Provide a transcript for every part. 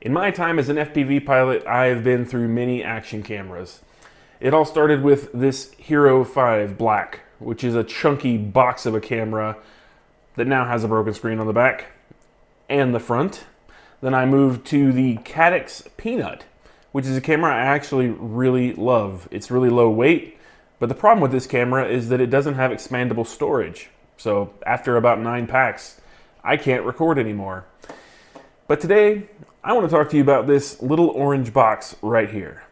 In my time as an FPV pilot, I've been through many action cameras. It all started with this Hero 5 Black, which is a chunky box of a camera that now has a broken screen on the back and the front. Then I moved to the Ethix Peanut, which is a camera I actually really love. It's really low weight, but the problem with this camera is that it doesn't have expandable storage. So after about 9 packs, I can't record anymore. But today, I want to talk to you about this little orange box right here.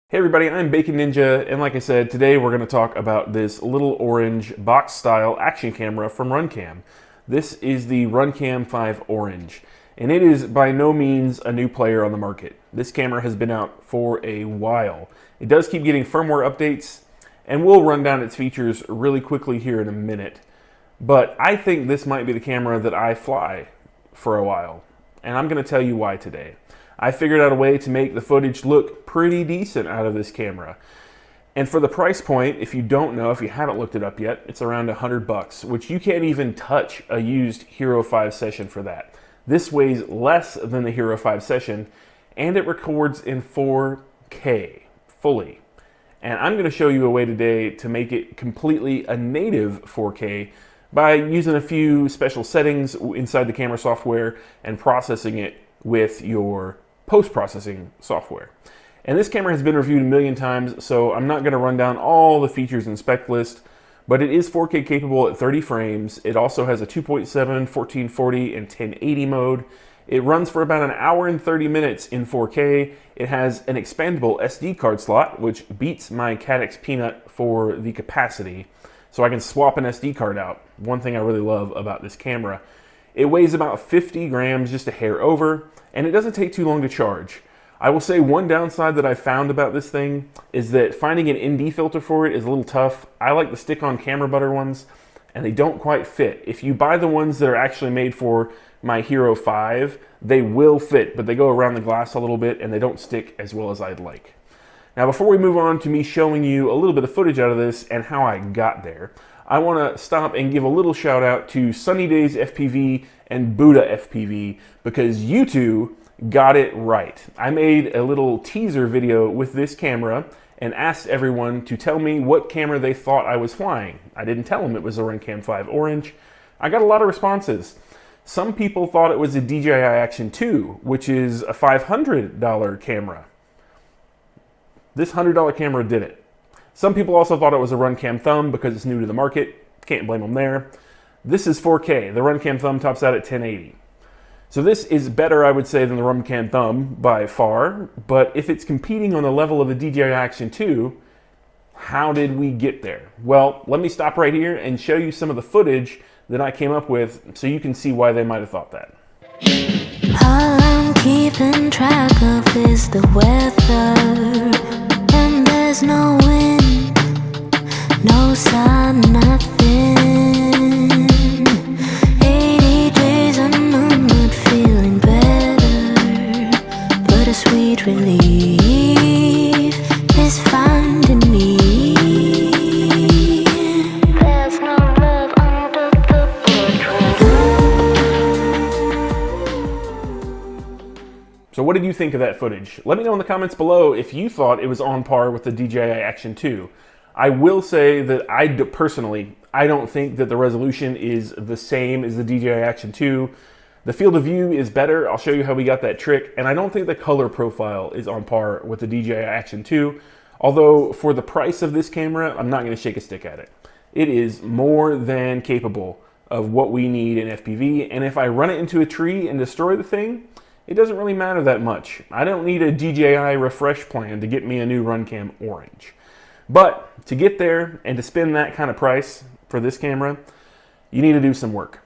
Hey everybody, I'm Bacon Ninja, and like I said, today we're going to talk about this little orange box-style action camera from RunCam. This is the RunCam 5 Orange, and it is by no means a new player on the market. This camera has been out for a while. It does keep getting firmware updates, and we'll run down its features really quickly here in a minute. But I think this might be the camera that I fly for a while, and I'm going to tell you why today. I figured out a way to make the footage look pretty decent out of this camera. And for the price point, if you don't know, if you haven't looked it up yet, it's around $100, which you can't even touch a used Hero 5 Session for that. This weighs less than the Hero 5 Session, and it records in 4K, fully. And I'm going to show you a way today to make it completely a native 4K by using a few special settings inside the camera software and processing it with your post-processing software. And this camera has been reviewed a million times, so I'm not going to run down all the features and spec list, but it is 4K capable at 30 frames. It also has a 2.7, 1440, and 1080 mode. It runs for about an hour and 30 minutes in 4K. It has an expandable SD card slot, which beats my Ethix Peanut for the capacity, so I can swap an SD card out. One thing I really love about this camera. It weighs about 50 grams, just a hair over, and it doesn't take too long to charge. I will say one downside that I found about this thing is that finding an ND filter for it is a little tough. I like the stick-on camera butter ones, and they don't quite fit. If you buy the ones that are actually made for my Hero 5, they will fit, but they go around the glass a little bit, and they don't stick as well as I'd like. Now, before we move on to me showing you a little bit of footage out of this and how I got there, I want to stop and give a little shout out to Sunny Days FPV and Buddha FPV, because you two got it right. I made a little teaser video with this camera and asked everyone to tell me what camera they thought I was flying. I didn't tell them it was a RunCam 5 Orange. I got a lot of responses. Some people thought it was a DJI Action 2, which is a $500 camera. This $100 camera did it. Some people also thought it was a RunCam Thumb because it's new to the market. Can't blame them there. This is 4K. The RunCam Thumb tops out at 1080. So this is better, I would say, than the RunCam Thumb by far. But if it's competing on the level of the DJI Action 2, how did we get there? Well, let me stop right here and show you some of the footage that I came up with so you can see why they might have thought that. All I'm keeping track of is the weather, and there's no wind, no sun, nothing. 80 days and I'm not feeling better, but a sweet relief is finding me. There's no love under the portrait. So what did you think of that footage? Let me know in the comments below if you thought it was on par with the DJI Action 2. I will say that personally, I don't think that the resolution is the same as the DJI Action 2. The field of view is better. I'll show you how we got that trick. And I don't think the color profile is on par with the DJI Action 2. Although for the price of this camera, I'm not going to shake a stick at it. It is more than capable of what we need in FPV. And if I run it into a tree and destroy the thing, it doesn't really matter that much. I don't need a DJI refresh plan to get me a new RunCam Orange. But to get there and to spend that kind of price for this camera, you need to do some work.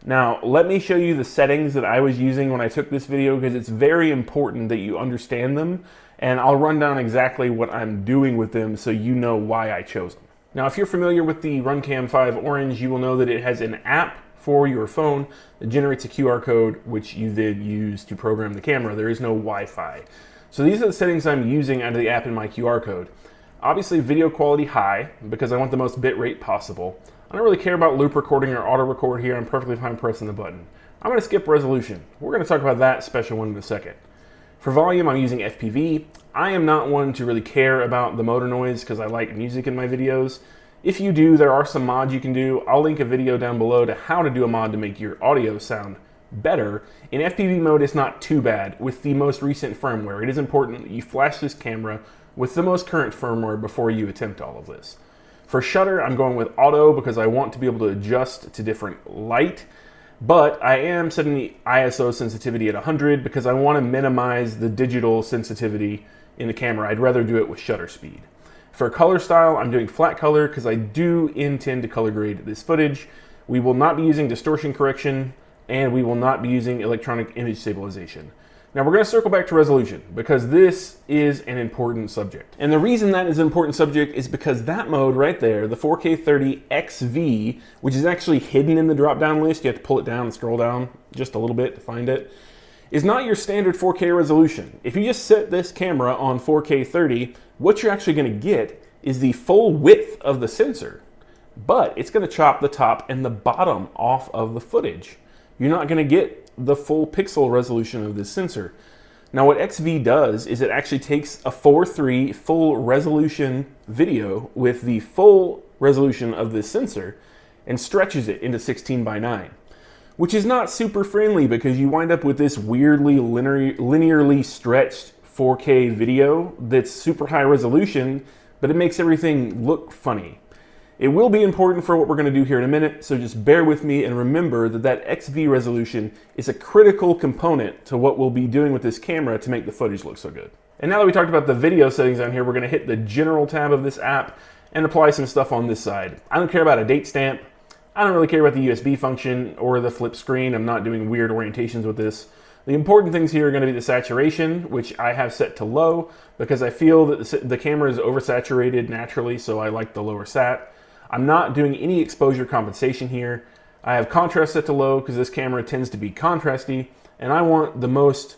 Now, let me show you the settings that I was using when I took this video, because it's very important that you understand them, and I'll run down exactly what I'm doing with them so you know why I chose them. Now, if you're familiar with the RunCam 5 Orange, you will know that it has an app for your phone that generates a QR code, which you then use to program the camera. There is no Wi-Fi. So these are the settings I'm using out of the app in my QR code. Obviously video quality high, because I want the most bit rate possible. I don't really care about loop recording or auto record here. I'm perfectly fine pressing the button. I'm going to skip resolution. We're going to talk about that special one in a second. For volume, I'm using FPV. I am not one to really care about the motor noise because I like music in my videos. If you do, there are some mods you can do. I'll link a video down below to how to do a mod to make your audio sound better. In FPV mode, it's not too bad with the most recent firmware. It is important that you flash this camera with the most current firmware before you attempt all of this. For shutter, I'm going with auto because I want to be able to adjust to different light, but I am setting the ISO sensitivity at 100 because I want to minimize the digital sensitivity in the camera. I'd rather do it with shutter speed. For color style, I'm doing flat color because I do intend to color grade this footage. We will not be using distortion correction, and we will not be using electronic image stabilization. Now we're going to circle back to resolution because this is an important subject. And the reason that is an important subject is because that mode right there, the 4K 30 XV, which is actually hidden in the drop-down list, you have to pull it down and scroll down just a little bit to find it, is not your standard 4K resolution. If you just set this camera on 4K 30, what you're actually going to get is the full width of the sensor, but it's going to chop the top and the bottom off of the footage. You're not going to get the full pixel resolution of this sensor. Now what XV does is it actually takes a 4:3 full resolution video with the full resolution of this sensor and stretches it into 16:9, which is not super friendly because you wind up with this weirdly linearly stretched 4K video that's super high resolution, but it makes everything look funny. It will be important for what we're going to do here in a minute, so just bear with me and remember that that XV resolution is a critical component to what we'll be doing with this camera to make the footage look so good. And now that we talked about the video settings on here, we're going to hit the general tab of this app and apply some stuff on this side. I don't care about a date stamp. I don't really care about the USB function or the flip screen. I'm not doing weird orientations with this. The important things here are going to be the saturation, which I have set to low because I feel that the camera is oversaturated naturally, so I like the lower sat. I'm not doing any exposure compensation here. I have contrast set to low because this camera tends to be contrasty, and I want the most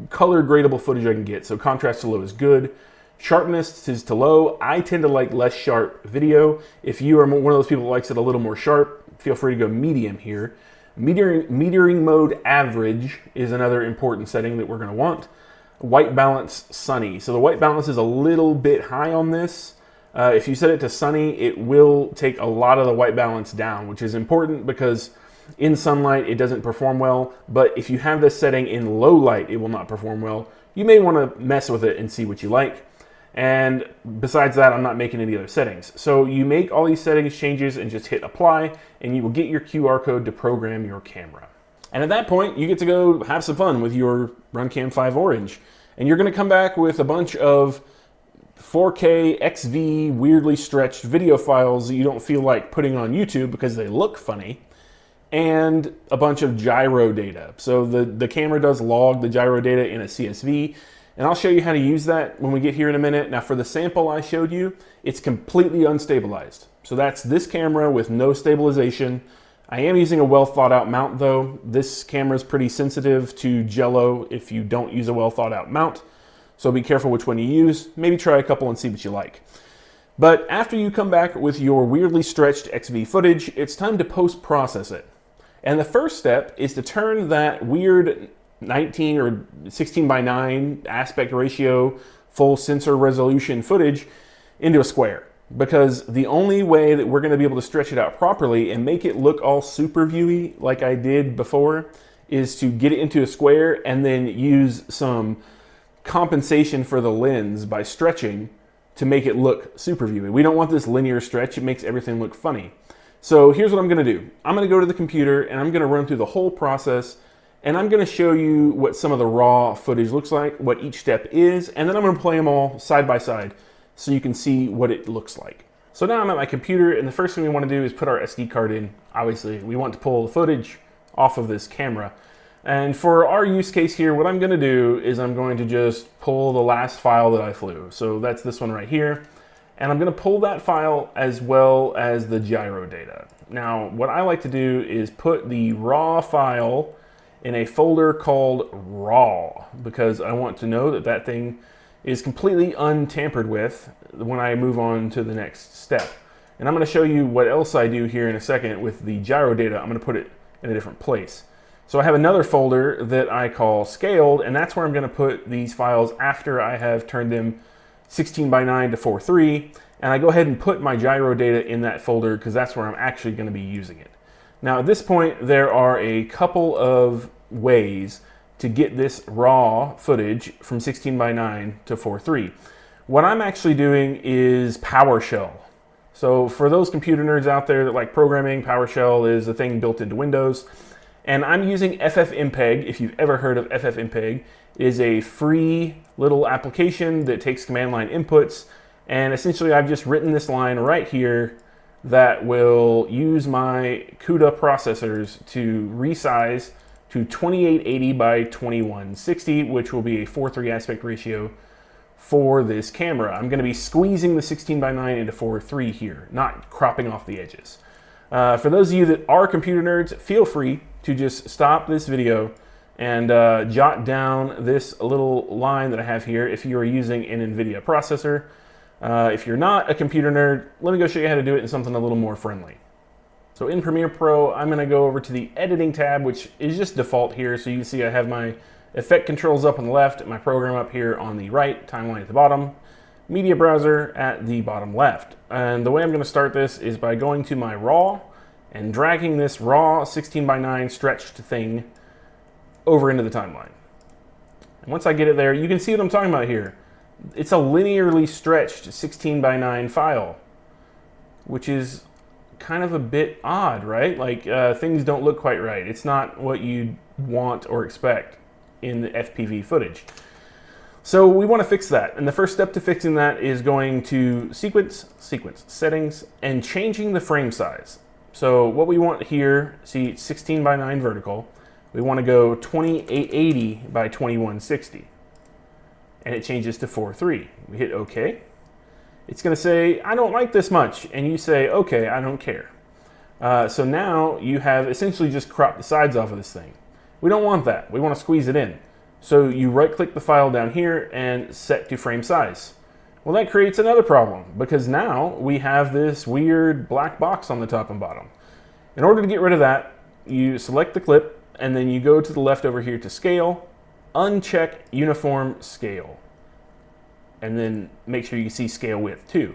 color gradable footage I can get, so contrast to low is good. Sharpness is to low. I tend to like less sharp video. If you are one of those people who likes it a little more sharp, feel free to go medium here. Metering mode average is another important setting that we're going to want. White balance sunny. So the white balance is a little bit high on this. If you set it to sunny, it will take a lot of the white balance down, which is important because in sunlight it doesn't perform well, but if you have this setting in low light, it will not perform well. You may want to mess with it and see what you like. And besides that, I'm not making any other settings. So you make all these settings changes and just hit apply, and you will get your QR code to program your camera. And at that point, you get to go have some fun with your RunCam 5 Orange. And you're going to come back with a bunch of 4K XV weirdly stretched video files that you don't feel like putting on YouTube because they look funny, and a bunch of gyro data. So the camera does log the gyro data in a CSV, and I'll show you how to use that when we get here in a minute. Now for the sample I showed you, it's completely unstabilized. So that's this camera with no stabilization. I am using a well thought out mount though. This camera is pretty sensitive to jello if you don't use a well thought out mount. So be careful which one you use. Maybe try a couple and see what you like. But after you come back with your weirdly stretched XV footage, it's time to post-process it. And the first step is to turn that weird 19 or 16:9 aspect ratio full sensor resolution footage into a square. Because the only way that we're going to be able to stretch it out properly and make it look all SuperView-y like I did before is to get it into a square and then use some compensation for the lens by stretching to make it look SuperView-y. We don't want this linear stretch. It makes everything look funny. So here's what I'm going to do. I'm going to go to the computer and I'm going to run through the whole process, and I'm going to show you what some of the raw footage looks like, what each step is, and then I'm going to play them all side by side so you can see what it looks like. So now I'm at my computer, and the first thing we want to do is put our SD card in. Obviously, we want to pull the footage off of this camera. And for our use case here, what I'm going to do is I'm going to just pull the last file that I flew. So that's this one right here. And I'm going to pull that file as well as the gyro data. Now, what I like to do is put the raw file in a folder called raw, because I want to know that that thing is completely untampered with. when I move on to the next step. And I'm going to show you what else I do here in a second with the gyro data. I'm going to put it in a different place. So I have another folder that I call scaled, and that's where I'm going to put these files after I have turned them 16:9 to 4:3. And I go ahead and put my gyro data in that folder because that's where I'm actually going to be using it. Now at this point, there are a couple of ways to get this raw footage from 16:9 to 4:3. What I'm actually doing is PowerShell. So for those computer nerds out there that like programming, PowerShell is a thing built into Windows. And I'm using FFmpeg. If you've ever heard of FFmpeg, it is a free little application that takes command line inputs. And essentially I've just written this line right here that will use my CUDA processors to resize to 2880 by 2160, which will be a 4:3 aspect ratio for this camera. I'm going to be squeezing the 16:9 into 4:3 here, not cropping off the edges. For those of you that are computer nerds, feel free to just stop this video and jot down this little line that I have here if you are using an NVIDIA processor. If you're not a computer nerd, let me go show you how to do it in something a little more friendly. So in Premiere Pro, I'm going to go over to the editing tab, which is just default here. So you can see I have my effect controls up on the left, my program up here on the right, timeline at the bottom, media browser at the bottom left. And the way I'm going to start this is by going to my raw and dragging this raw 16:9 stretched thing over into the timeline. And once I get it there, you can see what I'm talking about here. It's a linearly stretched 16:9 file, which is kind of a bit odd, right? Like things don't look quite right. It's not what you'd want or expect in the FPV footage. So we want to fix that. And the first step to fixing that is going to sequence, settings, and changing the frame size. So what we want here, see it's 16:9 vertical. We want to go 2880 by 2160. And it changes to 4:3. We hit OK. It's going to say, I don't like this much. And you say, OK, I don't care. So now you have essentially just cropped the sides off of this thing. We don't want that. We want to squeeze it in. So you right-click the file down here and set to frame size. Well, that creates another problem because now we have this weird black box on the top and bottom. In order to get rid of that, you select the clip and then you go to the left over here to scale, uncheck uniform scale, and then make sure you see scale width too.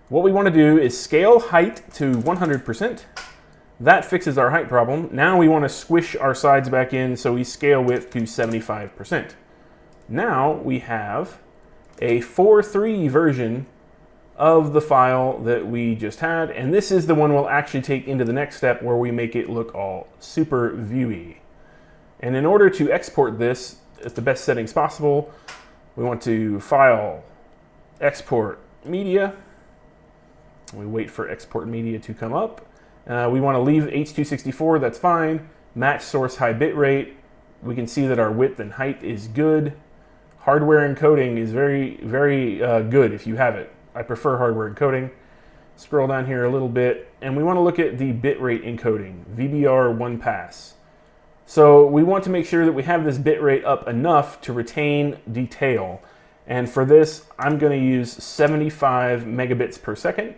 What we want to do is scale height to 100%. That fixes our height problem. Now we want to squish our sides back in, so we scale width to 75%. Now we have a 4:3 version of the file that we just had, and this is the one we'll actually take into the next step where we make it look all super viewy. And in order to export this at the best settings possible, we want to File, Export Media. We wait for Export Media to come up. We want to leave H.264, that's fine. Match source high bit rate. We can see that our width and height is good. Hardware encoding is very good if you have it. I prefer hardware encoding. Scroll down here a little bit, and we want to look at the bitrate encoding, VBR 1 pass. So we want to make sure that we have this bitrate up enough to retain detail. And for this, I'm going to use 75 megabits per second,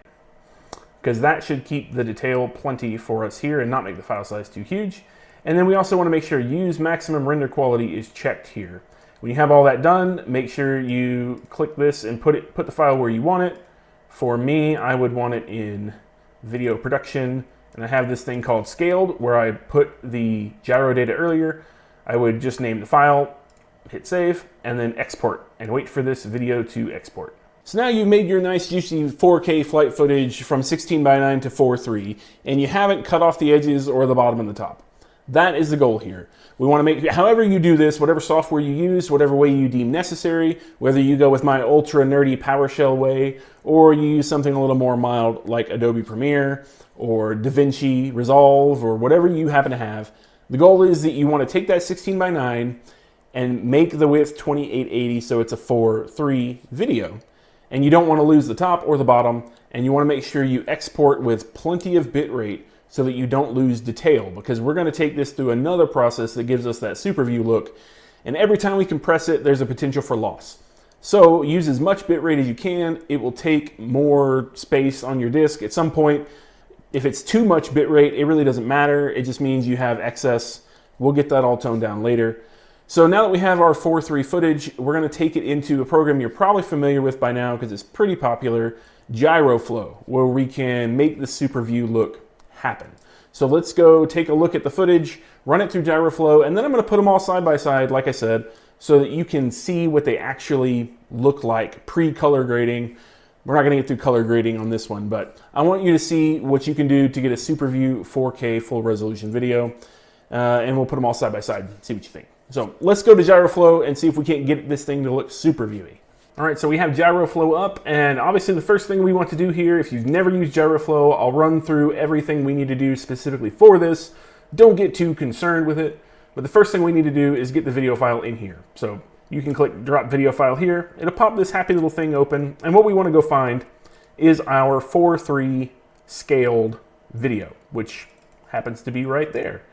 because that should keep the detail plenty for us here and not make the file size too huge. And then we also want to make sure use maximum render quality is checked here. When you have all that done, make sure you click this and put the file where you want it. For me, I would want it in video production, and I have this thing called scaled where I put the gyro data earlier. I would just name the file, hit save, and then export, and wait for this video to export. So now you've made your nice juicy 4K flight footage from 16:9 to 4:3, and you haven't cut off the edges or the bottom and the top. That is the goal here. We want to make, however you do this, whatever software you use, whatever way you deem necessary, whether you go with my ultra nerdy PowerShell way, or you use something a little more mild like Adobe Premiere, or DaVinci Resolve, or whatever you happen to have, the goal is that you want to take that 16:9 and make the width 2880 so it's a 4:3 video. And you don't want to lose the top or the bottom, and you want to make sure you export with plenty of bit rate so that you don't lose detail, because we're going to take this through another process that gives us that SuperView look, and every time we compress it, there's a potential for loss. So use as much bitrate as you can. It will take more space on your disk. At some point, if it's too much bitrate, it really doesn't matter. It just means you have excess. We'll get that all toned down later. So now that we have our 4.3 footage, we're gonna take it into a program you're probably familiar with by now because it's pretty popular, GyroFlow, where we can make the SuperView look happen. So let's go take a look at the footage, run it through GyroFlow, and then I'm gonna put them all side by side, like I said, so that you can see what they actually look like pre-color grading. We're not gonna get through color grading on this one, but I want you to see what you can do to get a SuperView 4K full resolution video, and we'll put them all side by side, see what you think. So let's go to GyroFlow and see if we can't get this thing to look super viewy. All right, so we have GyroFlow up, and obviously the first thing we want to do here, if you've never used GyroFlow, I'll run through everything we need to do specifically for this. Don't get too concerned with it, but the first thing we need to do is get the video file in here. So you can click drop video file here. It'll pop this happy little thing open, and what we want to go find is our 4.3 scaled video, which happens to be right there.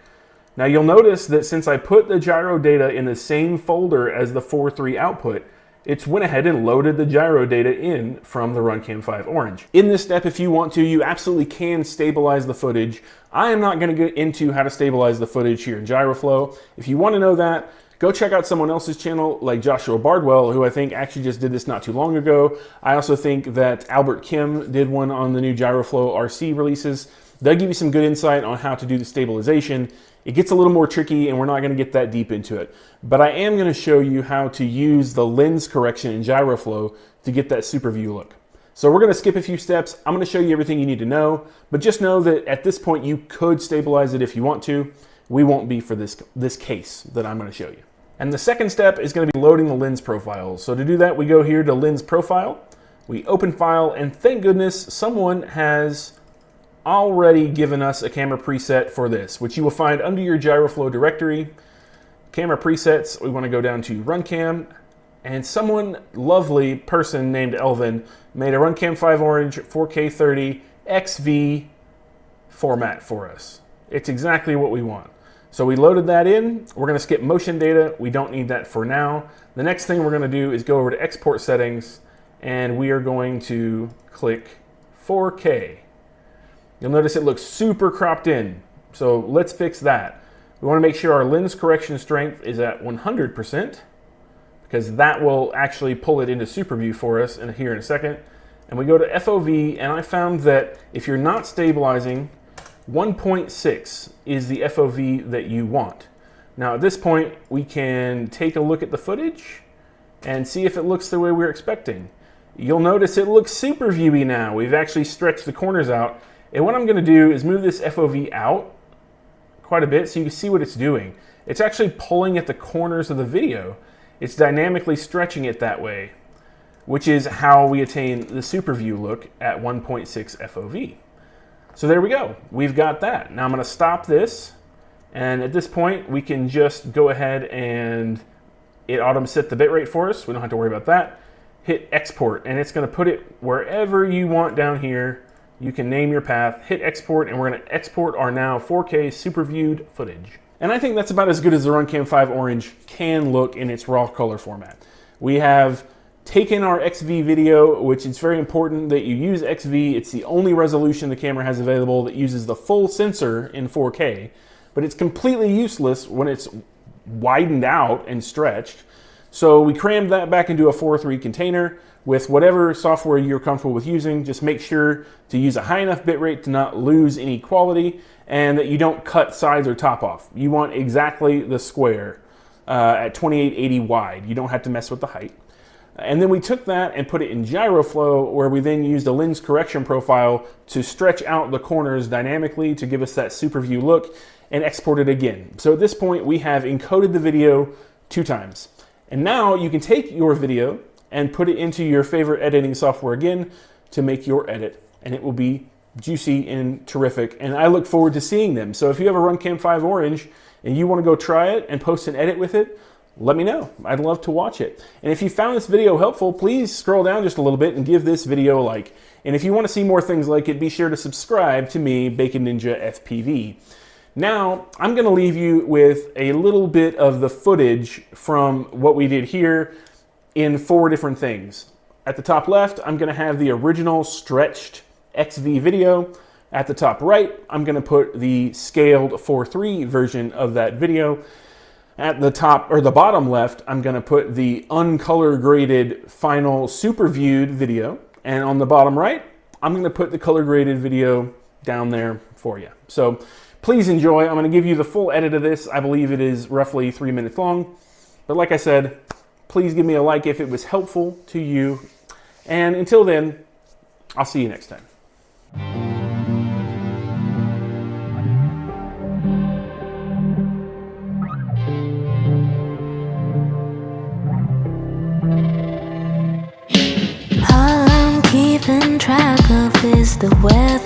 Now you'll notice that since I put the gyro data in the same folder as the 4.3 output, it's went ahead and loaded the gyro data in from the RunCam 5 Orange. In this step, if you want to, you absolutely can stabilize the footage. I am not going to get into how to stabilize the footage here in GyroFlow. If you want to know that, go check out someone else's channel like Joshua Bardwell, who I think actually just did this not too long ago. I also think that Albert Kim did one on the new GyroFlow RC releases. They'll give you some good insight on how to do the stabilization. It gets a little more tricky and we're not going to get that deep into it. But I am going to show you how to use the lens correction in GyroFlow to get that SuperView look. So we're going to skip a few steps. I'm going to show you everything you need to know, but just know that at this point you could stabilize it if you want to. We won't be for this case that I'm going to show you. And the second step is going to be loading the lens profile. So to do that, we go here to Lens Profile, we open File, and thank goodness someone has already given us a camera preset for this, which you will find under your GyroFlow directory. Camera presets, we want to go down to RunCam, and someone, lovely person named Elvin, made a RunCam 5 Orange 4K 30 XV format for us. It's exactly what we want. So we loaded that in. We're going to skip motion data. We don't need that for now. The next thing we're going to do is go over to export settings, and we are going to click 4K. You'll notice it looks super cropped in. So let's fix that. We want to make sure our lens correction strength is at 100%, because that will actually pull it into SuperView for us here in a second. And we go to FOV, and I found that if you're not stabilizing, 1.6 is the FOV that you want. Now at this point, we can take a look at the footage and see if it looks the way we're expecting. You'll notice it looks super viewy now. We've actually stretched the corners out. And what I'm going to do is move this FOV out quite a bit so you can see what it's doing. It's actually pulling at the corners of the video. It's dynamically stretching it that way, which is how we attain the SuperView look at 1.6 FOV. So there we go. We've got that. Now I'm going to stop this, and at this point we can just go ahead and it auto set the bitrate for us. We don't have to worry about that. Hit export, and it's going to put it wherever you want down here. You can name your path, hit export, and we're going to export our now 4K SuperViewed footage. And I think that's about as good as the RunCam 5 Orange can look in its raw color format. We have taken our XV video, which it's very important that you use XV. It's the only resolution the camera has available that uses the full sensor in 4K, but it's completely useless when it's widened out and stretched. So we crammed that back into a 4.3 container with whatever software you're comfortable with using. Just make sure to use a high enough bitrate to not lose any quality and that you don't cut sides or top off. You want exactly the square at 2880 wide. You don't have to mess with the height. And then we took that and put it in GyroFlow, where we then used a lens correction profile to stretch out the corners dynamically to give us that SuperView look, and export it again. So at this point we have encoded the video 2 times. And now you can take your video and put it into your favorite editing software again to make your edit, and it will be juicy and terrific, and I look forward to seeing them. So if you have a RunCam 5 Orange and you want to go try it and post an edit with it, let me know. I'd love to watch it. And if you found this video helpful, please scroll down just a little bit and give this video a like. And if you want to see more things like it, be sure to subscribe to me, BaconNinjaFPV. Now, I'm going to leave you with a little bit of the footage from what we did here. in 4 different things. At the top left, I'm going to have the original stretched XV video. At the top right, I'm going to put the scaled 4:3 version of that video. At the top, or the bottom left, I'm going to put the uncolor graded final SuperViewed video. And on the bottom right, I'm going to put the color graded video down there for you. So please enjoy. I'm going to give you the full edit of this. I believe it is roughly 3 minutes long. But like I said, please give me a like if it was helpful to you. And until then, I'll see you next time. All I'm keeping track of is the weather.